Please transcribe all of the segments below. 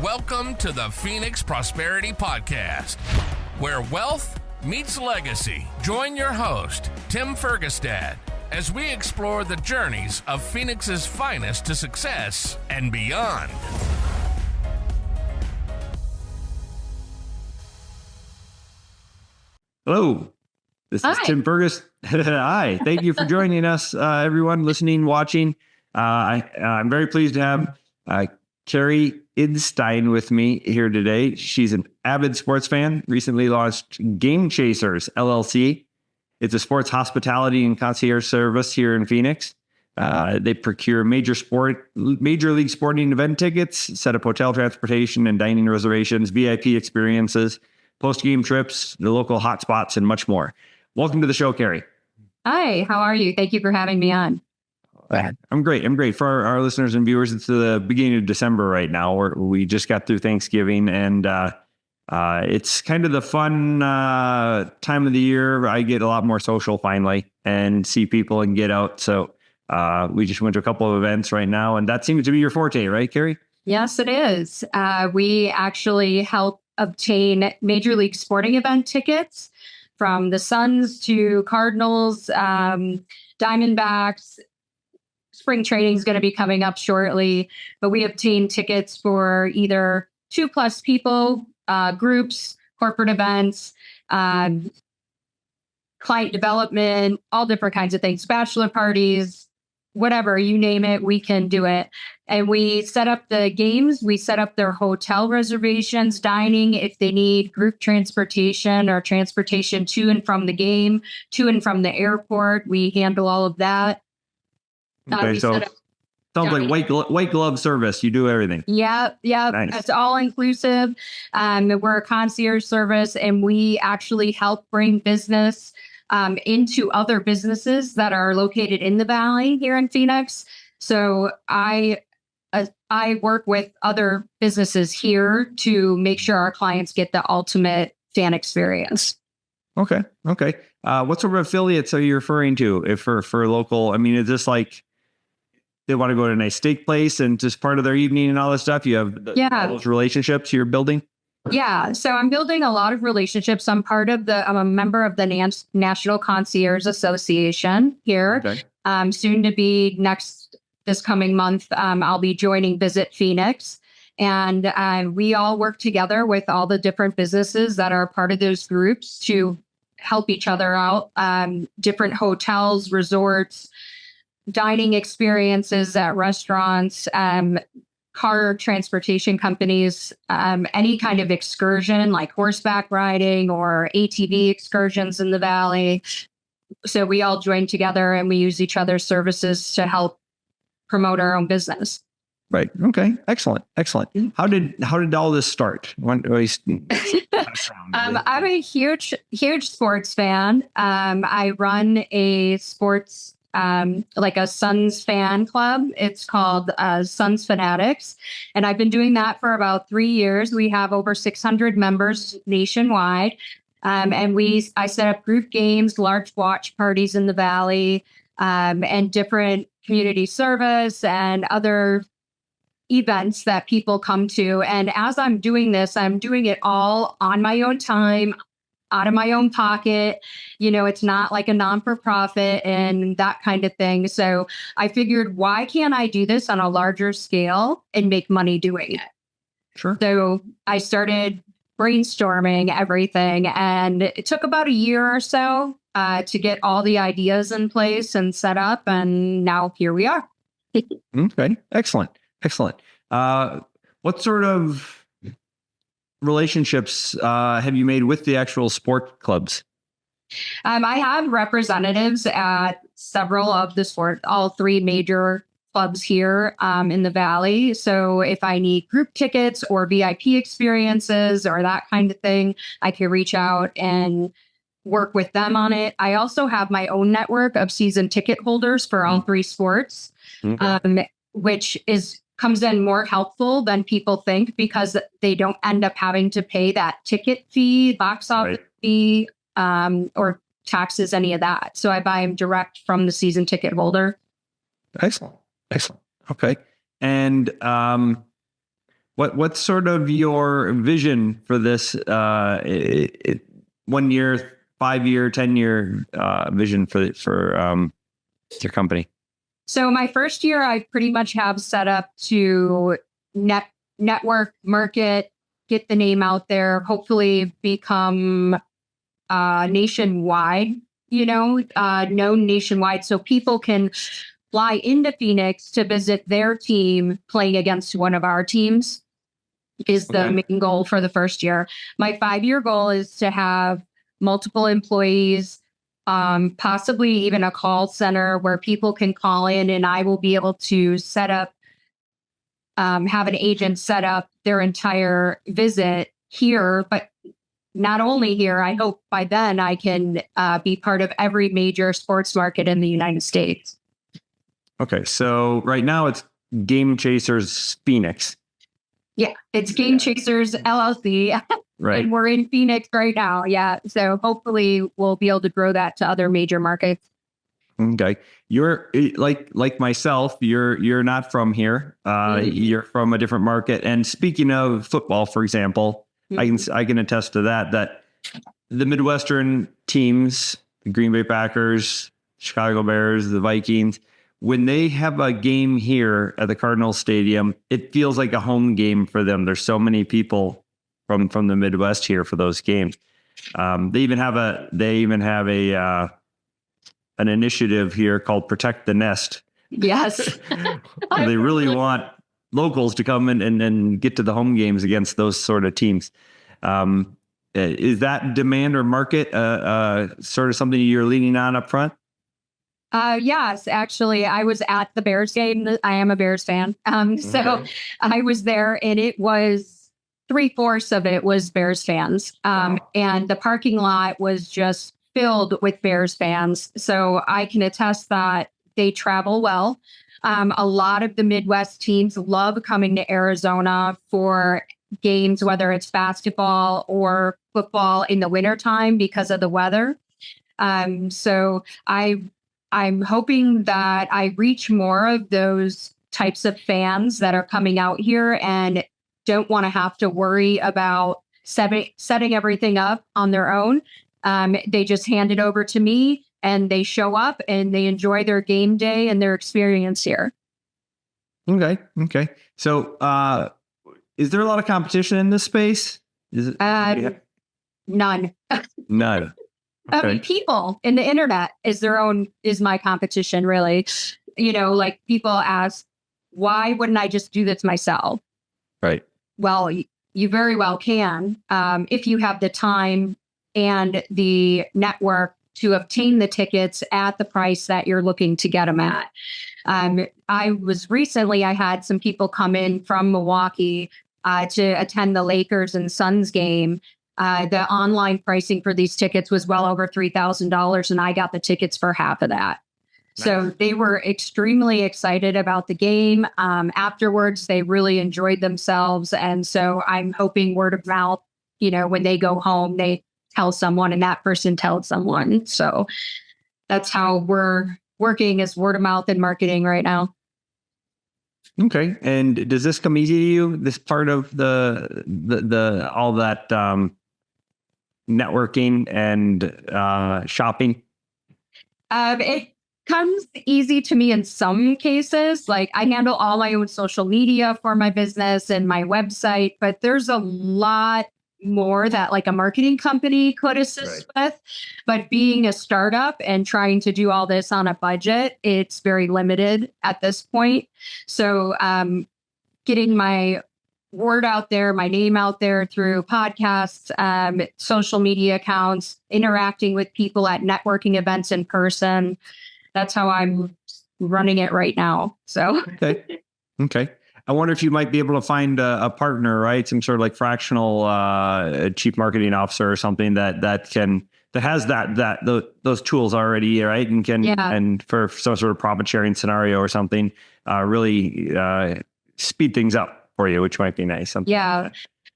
Welcome to the Phoenix Prosperity Podcast, where wealth meets legacy. Join your host, Tim Fergestad, as we explore the journeys of Phoenix's finest to success and beyond. Hello, this is Tim Fergestad. Hi, thank you for joining us, everyone listening, watching. I'm very pleased to have Karrie Idstein with me here today. She's an avid sports fan, recently launched Game Chasers LLC. It's a sports hospitality and concierge service here in Phoenix. They procure major league sporting event tickets, set up hotel transportation and dining reservations, VIP experiences, post-game trips, the local hotspots, and much more. Welcome to the show, Karrie. Hi, how are you? Thank you for having me on. I'm great. For our listeners and viewers, it's the beginning of December right now. We just got through Thanksgiving, and it's kind of the fun time of the year. I get a lot more social finally and see people and get out. So we just went to a couple of events right now, and that seems to be your forte, right, Karrie? Yes, it is. We actually help obtain major league sporting event tickets from the Suns to Cardinals, Diamondbacks. Spring training is going to be coming up shortly, but we obtain tickets for either 2+ people, groups, corporate events, client development, all different kinds of things, bachelor parties, whatever, you name it, we can do it. And we set up the games, we set up their hotel reservations, dining, if they need group transportation or transportation to and from the game, to and from the airport, we handle all of that. Okay, so sounds like white glove service. You do everything. Yeah. Nice. It's all inclusive. We're a concierge service, and we actually help bring business into other businesses that are located in the Valley here in Phoenix. So I work with other businesses here to make sure our clients get the ultimate fan experience. Okay. What sort of affiliates are you referring to? If for local, I mean, is this like they want to go to a nice steak place and just part of their evening and all this stuff? You have all those relationships you're building? Yeah. So I'm building a lot of relationships. I'm a member of the National Concierge Association here. Okay. Soon to be this coming month, I'll be joining Visit Phoenix. And we all work together with all the different businesses that are part of those groups to help each other out. Different hotels, resorts, dining experiences at restaurants, car transportation companies, any kind of excursion like horseback riding or ATV excursions in the Valley. So we all join together and we use each other's services to help promote our own business. Right. Okay. Excellent. How did all this start? I'm a huge sports fan. I run a sports like a Suns fan club. It's called Suns Fanatics. And I've been doing that for about 3 years. We have over 600 members nationwide. And I set up group games, large watch parties in the Valley, and different community service and other events that people come to. And as I'm doing this, I'm doing it all on my own time, out of my own pocket. It's not like a non-for-profit and that kind of thing. So I figured, why can't I do this on a larger scale and make money doing it? Sure. So I started brainstorming everything, and it took about a year or so to get all the ideas in place and set up. And now here we are. Okay. Excellent. What sort of relationships have you made with the actual sport clubs? I have representatives at several of all 3 major clubs here in the Valley. So if I need group tickets or VIP experiences or that kind of thing, I can reach out and work with them on it. I also have my own network of season ticket holders for all 3 sports, which comes in more helpful than people think, because they don't end up having to pay that ticket fee, box office fee, or taxes, any of that. So I buy them direct from the season ticket holder. Excellent. Okay. And What's sort of your vision for this 1 year, 5 year, 10-year vision for your company? So my first year, I pretty much have set up to network, market, get the name out there, hopefully become nationwide, known nationwide, so people can fly into Phoenix to visit their team playing against one of our teams is the main goal for the first year. My 5-year goal is to have multiple employees, possibly even a call center where people can call in and I will be able to set up, have an agent set up their entire visit here. But not only here, I hope by then I can be part of every major sports market in the United States. Okay. So right now it's Game Chasers Phoenix. Yeah, it's Game Chasers LLC. Right. And we're in Phoenix right now. Yeah. So hopefully we'll be able to grow that to other major markets. Okay. You're like myself, you're not from here. You're from a different market. And speaking of football, for example, I can attest to that the Midwestern teams, the Green Bay Packers, Chicago Bears, the Vikings, when they have a game here at the Cardinal Stadium, it feels like a home game for them. There's so many people from the Midwest here for those games. They even have an initiative here called Protect the Nest. Yes. They really want locals to come in and get to the home games against those sort of teams. Is that demand or market sort of something you're leaning on up front? Yes, actually, I was at the Bears game. I am a Bears fan. So I was there and it was 3/4 of it was Bears fans. And the parking lot was just filled with Bears fans. So I can attest that they travel well. A lot of the Midwest teams love coming to Arizona for games, whether it's basketball or football in the wintertime because of the weather. So I'm hoping that I reach more of those types of fans that are coming out here and don't want to have to worry about setting everything up on their own. They just hand it over to me and they show up and they enjoy their game day and their experience here. Okay. So, is there a lot of competition in this space? None. None. Okay. People in the internet is my competition, really. Like people ask, why wouldn't I just do this myself? Right. Well, you very well can, if you have the time and the network to obtain the tickets at the price that you're looking to get them at. I had some people come in from Milwaukee to attend the Lakers and Suns game. The online pricing for these tickets was well over $3,000, and I got the tickets for half of that. Nice. So they were extremely excited about the game. Afterwards, they really enjoyed themselves. And so I'm hoping word of mouth, when they go home, they tell someone and that person tells someone. So that's how we're working, is word of mouth and marketing right now. Okay. And does this come easy to you? This part of the all that networking and shopping? It comes easy to me in some cases. Like I handle all my own social media for my business and my website, but there's a lot more that like a marketing company could assist with. But being a startup and trying to do all this on a budget, it's very limited at this point. So getting my word out there, my name out there through podcasts, social media accounts, interacting with people at networking events in person. That's how I'm running it right now. So, Okay. I wonder if you might be able to find a partner, right? Some sort of like fractional chief marketing officer or something that has those tools already, right? And and for some sort of profit sharing scenario or something, really speed things up for you, which might be nice. Yeah,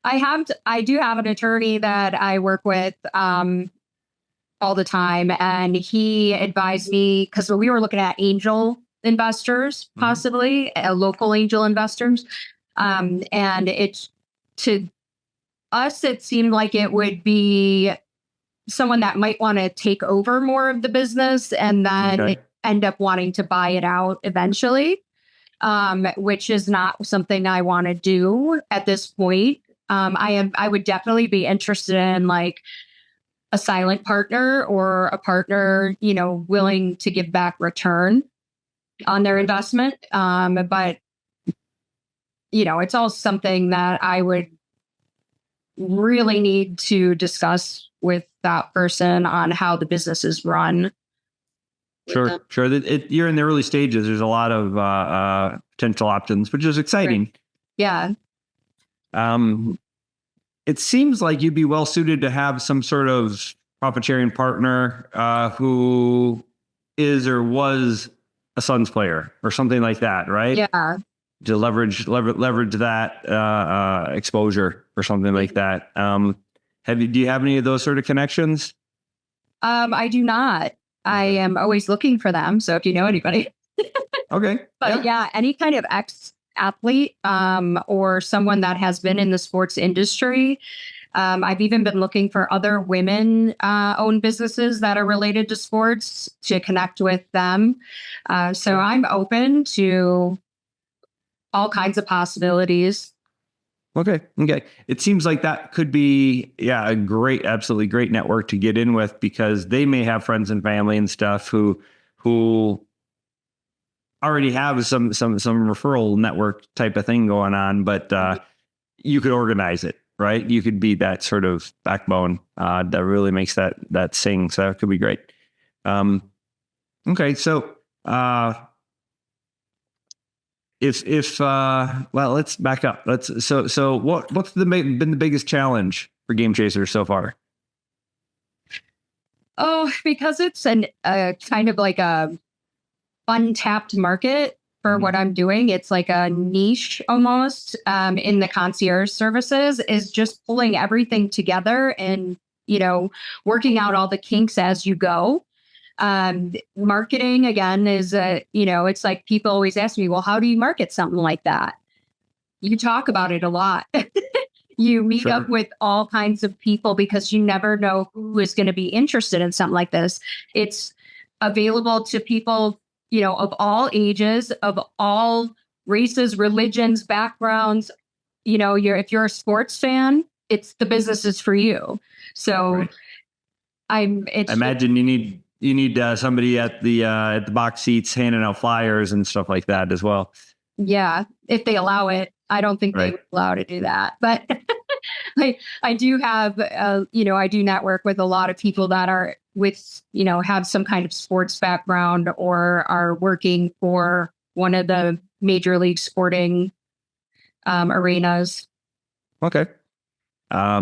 I do have an attorney that I work with all the time, and he advised me because we were looking at angel investors, possibly local angel investors. And to us, it seemed like it would be someone that might want to take over more of the business and then end up wanting to buy it out eventually, which is not something I want to do at this point. I would definitely be interested in like a silent partner or a partner, willing to give back return on their investment. But it's all something that I would really need to discuss with that person on how the business is run. Sure. You're in the early stages. There's a lot of potential options, which is exciting. Yeah. It seems like you'd be well suited to have some sort of profit sharing partner who is or was a Suns player or something like that, right? Yeah. To leverage that exposure or something like that. Do you have any of those sort of connections? I do not. I am always looking for them. So if you know anybody. Okay. But yeah, any kind of ex-athlete or someone that has been in the sports industry. I've even been looking for other women-owned businesses that are related to sports to connect with them. So I'm open to all kinds of possibilities. Okay. It seems like that could be, absolutely great network to get in with, because they may have friends and family and stuff who already have some referral network type of thing going on, but you could organize it, right? You could be that sort of backbone that really makes that sing. So that could be great. Okay. So, let's back up. So what's been the biggest challenge for Game Chasers so far? Oh, because it's kind of like a untapped market for what I'm doing. It's like a niche almost in the concierge services, is just pulling everything together and, working out all the kinks as you go. Marketing, again, is, it's like people always ask me, well, how do you market something like that? You talk about it a lot. You meet up with all kinds of people because you never know who is going to be interested in something like this. It's available to people, of all ages, of all races, religions, backgrounds. If you're a sports fan, the business is for you. So I imagine you need somebody at the box seats handing out flyers and stuff like that as well. Yeah, if they allow it. I don't think they would allow to do that, but I do have, I do network with a lot of people that are have some kind of sports background or are working for one of the major league sporting arenas. Okay. How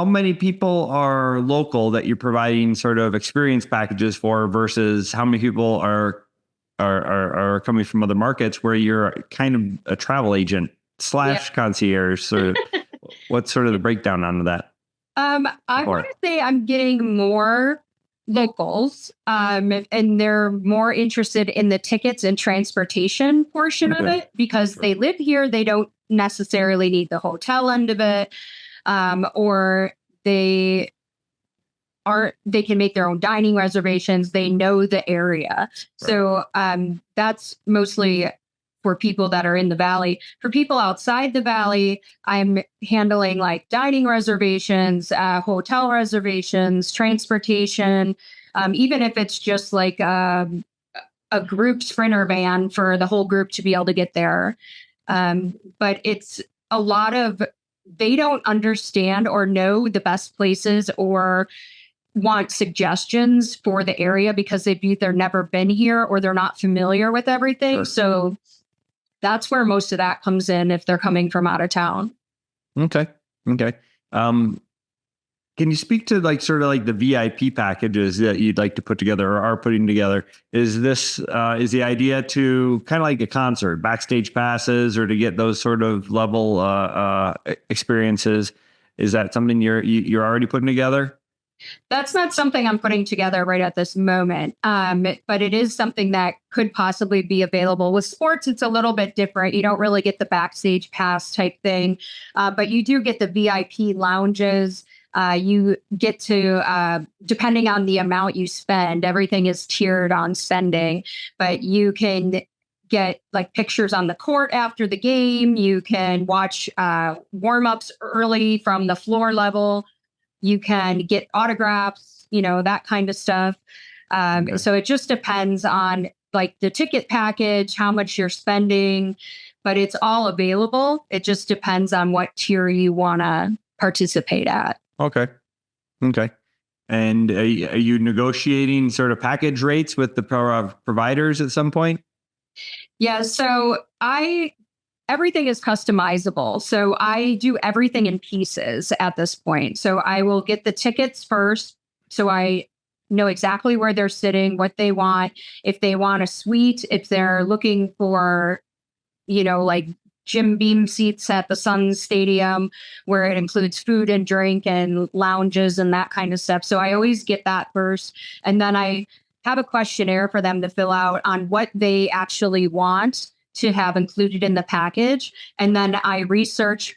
many people are local that you're providing sort of experience packages for versus how many people are coming from other markets where you're kind of a travel agent / concierge? So what's sort of the breakdown on that? I want to say I'm getting more locals, and they're more interested in the tickets and transportation portion of it because they live here. They don't necessarily need the hotel end of it, or they can make their own dining reservations. They know the area. So that's mostly for people that are in the Valley. For people outside the Valley, I'm handling like dining reservations, hotel reservations, transportation, even if it's just like a group sprinter van for the whole group to be able to get there. But it's a lot of, they don't understand or know the best places or want suggestions for the area because they've either never been here or they're not familiar with everything. Sure. So that's where most of that comes in if they're coming from out of town. Okay. Can you speak to like sort of like the VIP packages that you'd like to put together or are putting together? Is the idea to kind of like a concert, backstage passes, or to get those sort of level experiences? Is that something you're already putting together? That's not something I'm putting together right at this moment, but it is something that could possibly be available. With sports, it's a little bit different. You don't really get the backstage pass type thing, but you do get the VIP lounges. You get to, depending on the amount you spend, everything is tiered on spending, but you can get like pictures on the court after the game. You can watch warm-ups early from the floor level. You can get autographs, that kind of stuff. Okay. So it just depends on like the ticket package, how much you're spending, but it's all available. It just depends on what tier you want to participate at. Okay. And are you negotiating sort of package rates with the providers at some point? Yeah. So everything is customizable. So I do everything in pieces at this point. So I will get the tickets first. So I know exactly where they're sitting, what they want. If they want a suite, if they're looking for, like gym beam seats at the Sun Stadium, where it includes food and drink and lounges and that kind of stuff. So I always get that first. And then I have a questionnaire for them to fill out on what they actually want to have included in the package. And then I research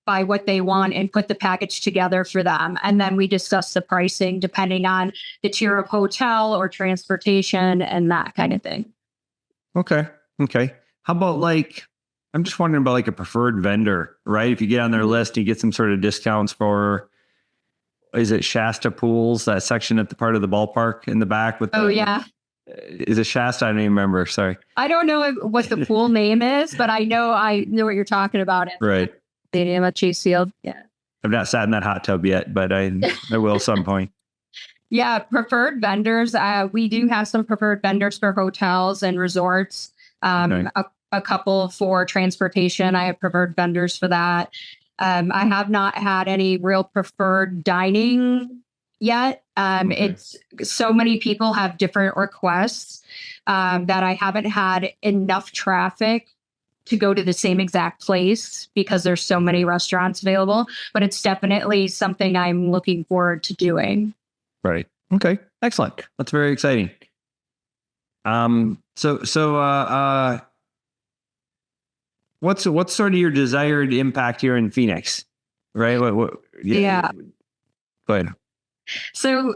by what they want and put the package together for them. And then we discuss the pricing depending on the tier of hotel or transportation and that kind of thing. Okay. How about I'm just wondering about a preferred vendor, right? If you get on their list, you get some sort of discounts for, is it Shasta Pools, that section at the part of the ballpark in the back with yeah. Is it Shasta? I don't even remember. Sorry. I don't know what the pool name is, but I know what you're talking about. Right. Stadium at Chase Field. Yeah. I've not sat in that hot tub yet, but I will at some point. Yeah. Preferred vendors. We do have some preferred vendors for hotels and resorts. Okay. A couple for transportation. I have preferred vendors for that. I have not had any real preferred dining yet. It's so many people have different requests that I haven't had enough traffic to go to the same exact place because there's so many restaurants available, but it's definitely something I'm looking forward to doing. Right. Okay. Excellent. That's very exciting. What's sort of your desired impact here in Phoenix? Right. Yeah. Go ahead. So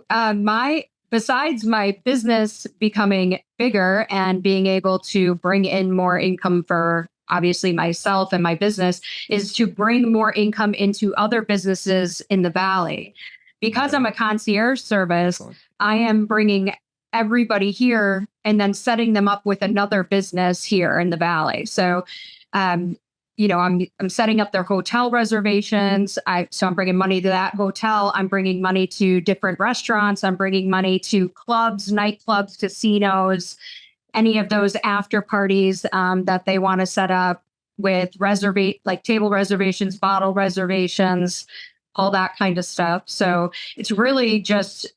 besides my business becoming bigger and being able to bring in more income for obviously myself and my business, is to bring more income into other businesses in the Valley. Because I'm a concierge service, I am bringing everybody here and then setting them up with another business here in the Valley. So, I'm setting up their hotel reservations. So I'm bringing money to that hotel. I'm bringing money to different restaurants. I'm bringing money to clubs, nightclubs, casinos, any of those after parties that they want to set up with table reservations, bottle reservations, all that kind of stuff. So it's really just,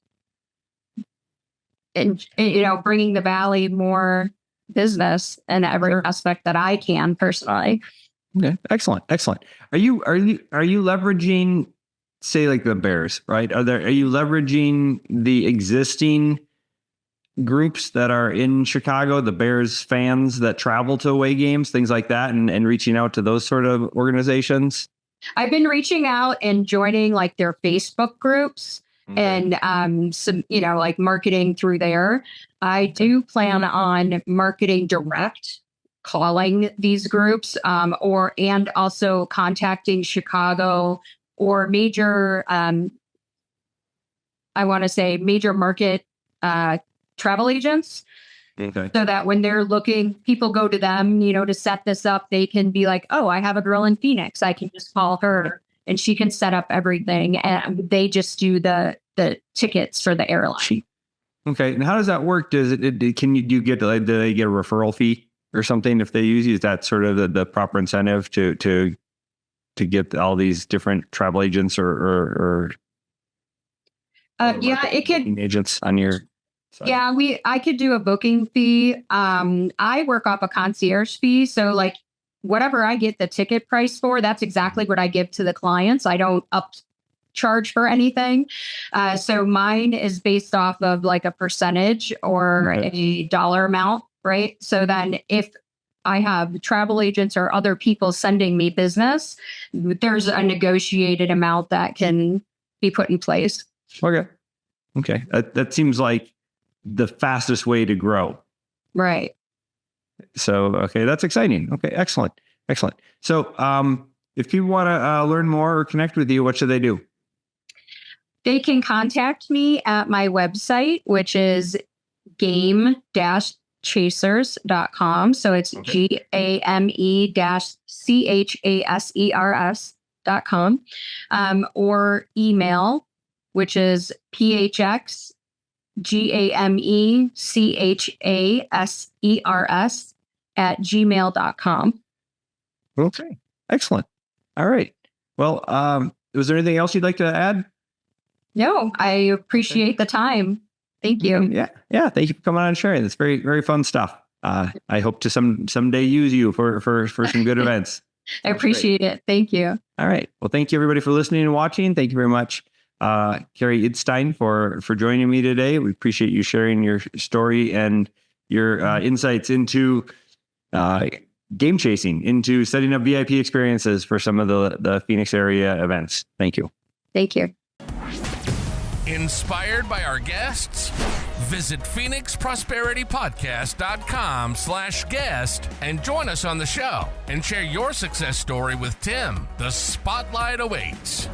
bringing the Valley more business in every aspect that I can personally. Okay. Excellent. Are you leveraging, say, like the Bears, right? Are you leveraging the existing groups that are in Chicago, the Bears fans that travel to away games, things like that, and reaching out to those sort of organizations? I've been reaching out and joining their Facebook groups and some, marketing through there. I do plan on marketing direct, calling these groups, and also contacting Chicago or major, major market travel agents. Okay. So that when they're looking, people go to them, to set this up. They can be like, oh, I have a girl in Phoenix. I can just call her and she can set up everything. And they just do the tickets for the airline. Okay. And how does that work? Do they get a referral fee or something if they use you? Is that sort of the proper incentive to get all these different travel agents or it could agents on your side? Yeah, I could do a booking fee. I work off a concierge fee. So whatever I get the ticket price for, that's exactly what I give to the clients. I don't up charge for anything. So mine is based off of like a percentage or a dollar amount, right? So then if I have travel agents or other people sending me business, there's a negotiated amount that can be put in place. Okay. That seems like the fastest way to grow. Right. So, okay, that's exciting. Okay, excellent. So, if people want to learn more or connect with you, what should they do? They can contact me at my website, which is game-chasers.com. So it's GAME-CHASERS.com. Or email, which is PHXGAMECHASERS@gmail.com. Okay, excellent. All right. Well, was there anything else you'd like to add? No, I appreciate the time. Thank you. Yeah. Thank you for coming on and sharing. It's very, very fun stuff. I hope to someday use you for some good events. I appreciate it. Thank you. All right. Well, thank you everybody for listening and watching. Thank you very much, Karrie Idstein, for joining me today. We appreciate you sharing your story and your insights into game chasing, into setting up VIP experiences for some of the Phoenix area events. Thank you. Thank you. Inspired by our guests? Visit PhoenixProsperityPodcast.com/guest and join us on the show and share your success story with Tim. The spotlight awaits.